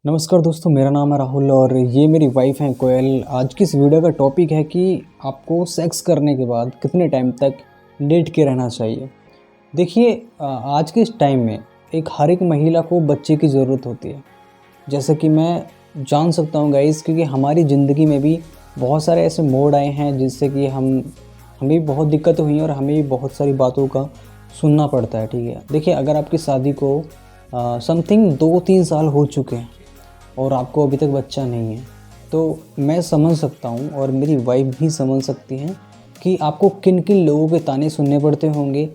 नमस्कार दोस्तों, मेरा नाम है राहुल और ये मेरी वाइफ है कोयल। आज की इस वीडियो का टॉपिक है कि आपको सेक्स करने के बाद कितने टाइम तक लेट के रहना चाहिए। देखिए, आज के इस टाइम में हर एक महिला को बच्चे की ज़रूरत होती है। जैसे कि मैं जान सकता हूँ गाइस, क्योंकि हमारी ज़िंदगी में भी बहुत सारे ऐसे मोड़ आए हैं जिससे कि हमें भी बहुत दिक्कतें हुई हैं और हमें भी बहुत सारी बातों का सुनना पड़ता है। ठीक है, देखिए, अगर आपकी शादी को समथिंग 2-3 साल हो चुके हैं और आपको अभी तक बच्चा नहीं है, तो मैं समझ सकता हूँ और मेरी वाइफ भी समझ सकती हैं कि आपको किन किन लोगों के ताने सुनने पड़ते होंगे।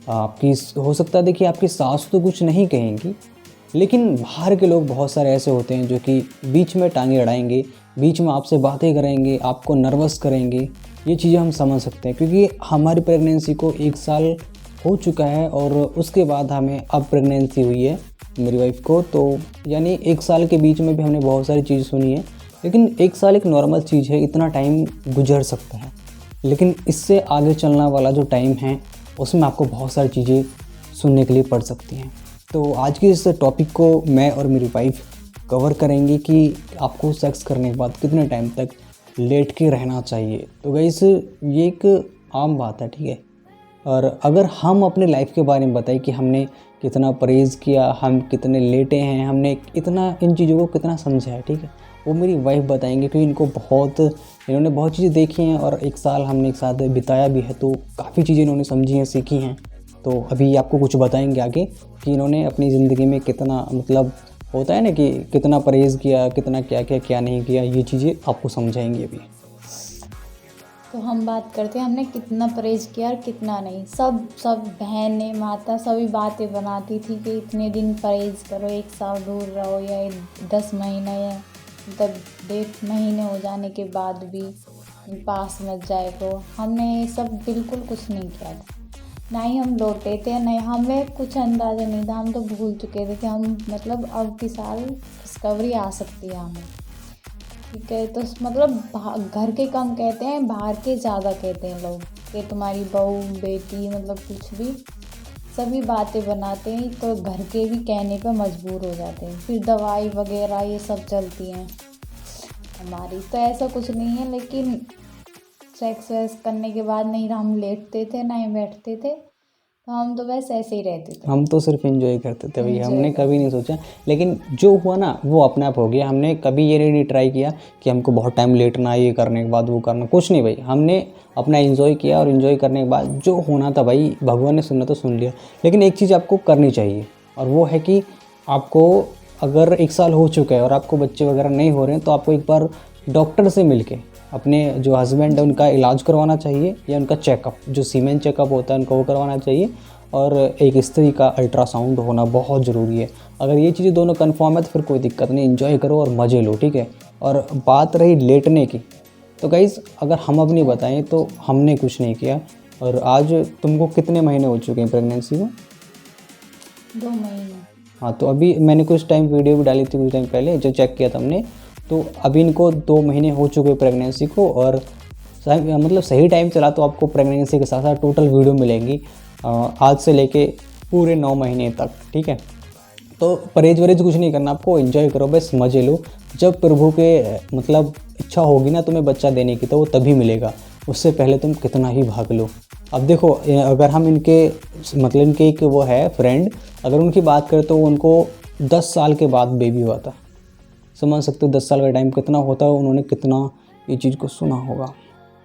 आपकी हो सकता है, देखिए, आपकी सास तो कुछ नहीं कहेंगी, लेकिन बाहर के लोग बहुत सारे ऐसे होते हैं जो कि बीच में टांगे अड़ाएंगे, बीच में आपसे बातें करेंगे, आपको नर्वस करेंगे। ये चीज़ें हम समझ सकते हैं क्योंकि हमारी प्रेगनेंसी को 1 साल हो चुका है और उसके बाद हमें अब प्रेगनेंसी हुई है मेरी वाइफ को। तो यानी 1 साल के बीच में भी हमने बहुत सारी चीज़ सुनी है, लेकिन 1 साल एक नॉर्मल चीज़ है, इतना टाइम गुजर सकता है। लेकिन इससे आगे चलना वाला जो टाइम है उसमें आपको बहुत सारी चीज़ें सुनने के लिए पड़ सकती हैं। तो आज की इस टॉपिक को मैं और मेरी वाइफ कवर करेंगे कि आपको सेक्स करने के बाद कितने टाइम तक लेट के रहना चाहिए। तो गाइस, ये एक आम बात है, ठीक है। और अगर हम अपने लाइफ के बारे में बताएं कि हमने कितना परहेज़ किया, हम कितने लेटे हैं, हमने इतना इन चीज़ों को कितना समझा है, ठीक है, वो मेरी वाइफ बताएंगे क्योंकि इन्होंने बहुत चीज़ें देखी हैं और 1 साल हमने एक साथ बिताया भी है, तो काफ़ी चीज़ें इन्होंने समझी हैं, सीखी हैं। तो अभी आपको कुछ बताएंगे आगे कि इन्होंने अपनी ज़िंदगी में कितना, मतलब होता है ना कि कितना परहेज़ किया, कितना क्या किया, क्या नहीं किया, ये चीज़ें आपको समझाएंगे अभी। तो हम बात करते हैं हमने कितना परहेज किया और कितना नहीं। सब बहनें, माता सभी बातें बनाती थी कि इतने दिन परहेज करो, 1 साल दूर रहो या 10 महीने या मतलब 1.5 महीने हो जाने के बाद भी पास मत जाए को। हमने ये सब बिल्कुल कुछ नहीं किया था, ना ही हम लौटे थे, नहीं हमें कुछ अंदाज़ा नहीं था। हम तो भूल चुके थे कि हम मतलब अब की साल डिस्कवरी आ सकती है हमें, ठीक है। तो मतलब घर के कम कहते हैं, बाहर के ज़्यादा कहते हैं लोग कि तुम्हारी बहू बेटी मतलब कुछ भी सभी बातें बनाते हैं, तो घर के भी कहने पे मजबूर हो जाते हैं। फिर दवाई वगैरह ये सब चलती हैं हमारी। तो ऐसा कुछ नहीं है, लेकिन सेक्स वैक्स करने के बाद नहीं हम लेटते थे ना ही बैठते थे, तो हम तो वैसे ऐसे ही रहते थे, हम तो सिर्फ एंजॉय करते थे भैया, एंजॉय हमने कभी करते नहीं थे। सोचा। लेकिन जो हुआ ना वो अपने आप हो गया। हमने कभी ये नहीं ट्राई किया कि हमको बहुत टाइम लेटना, ये करने के बाद वो करना, कुछ नहीं भाई। हमने अपना एंजॉय किया और एंजॉय करने के बाद जो होना था भाई, भगवान ने सुनना तो सुन लिया। लेकिन एक चीज़ आपको करनी चाहिए और वो है कि आपको, अगर 1 साल हो चुका है और आपको बच्चे वगैरह नहीं हो रहे हैं, तो आपको एक बार डॉक्टर से मिल के अपने जो हस्बैंड है उनका इलाज करवाना चाहिए, या उनका चेकअप, जो सीमेन चेकअप होता है उनका, वो करवाना चाहिए। और एक स्त्री का अल्ट्रासाउंड होना बहुत ज़रूरी है। अगर ये चीज़ें दोनों कन्फर्म है तो फिर कोई दिक्कत नहीं, एंजॉय करो और मज़े लो, ठीक है। और बात रही लेटने की, तो गाइज़ अगर हम अपनी बताएं तो हमने कुछ नहीं किया। और आज तुमको कितने महीने हो चुके हैं प्रेगनेंसी को? 2 महीने। हाँ, तो अभी मैंने कुछ टाइम वीडियो भी डाली थी कुछ टाइम पहले, जो चेक किया था हमने, तो अभी इनको 2 महीने हो चुके प्रेगनेंसी को। और मतलब सही टाइम चला तो आपको प्रेगनेंसी के साथ साथ टोटल वीडियो मिलेंगी आज से लेके पूरे 9 महीने तक, ठीक है। तो परहेज वरहेज कुछ नहीं करना, आपको एंजॉय करो, बस मज़े लो। जब प्रभु के मतलब इच्छा होगी ना तुम्हें बच्चा देने की, तो वो तभी मिलेगा, उससे पहले तुम कितना ही भाग लो। अब देखो, अगर हम इनके एक वो है फ्रेंड, अगर उनकी बात करें तो उनको 10 साल के बाद बेबी हुआ था। समझ सकते हो 10 साल का टाइम कितना होता है, उन्होंने कितना ये चीज़ को सुना होगा।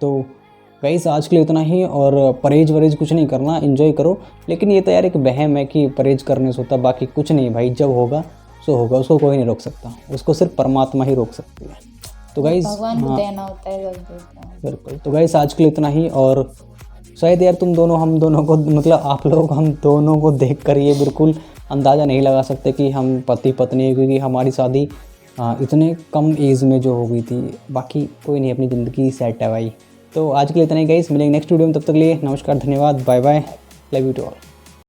तो गाइस, आज के लिए इतना ही। और परहेज वरहेज कुछ नहीं करना, एंजॉय करो। लेकिन ये तो यार एक वहम है कि परहेज करने से होता, बाकी कुछ नहीं भाई। जब होगा सो होगा, उसको कोई नहीं रोक सकता, उसको सिर्फ परमात्मा ही रोक सकती है। तो गाइस, भगवान को हाँ देना होता है जब देता है। बिल्कुल। तो गाइस, आज के लिए इतना ही। और शायद यार हम दोनों को, मतलब आप लोग हम दोनों को देख कर ये बिल्कुल अंदाज़ा नहीं लगा सकते कि हम पति पत्नी है, क्योंकि हमारी शादी इतने कम एज में जो हो गई थी। बाकी कोई नहीं, अपनी ज़िंदगी सेट है भाई। तो आज के लिए इतना ही गाइस, मिलेंगे नेक्स्ट वीडियो में। तब तक के लिए नमस्कार, धन्यवाद, bye bye, love you to all.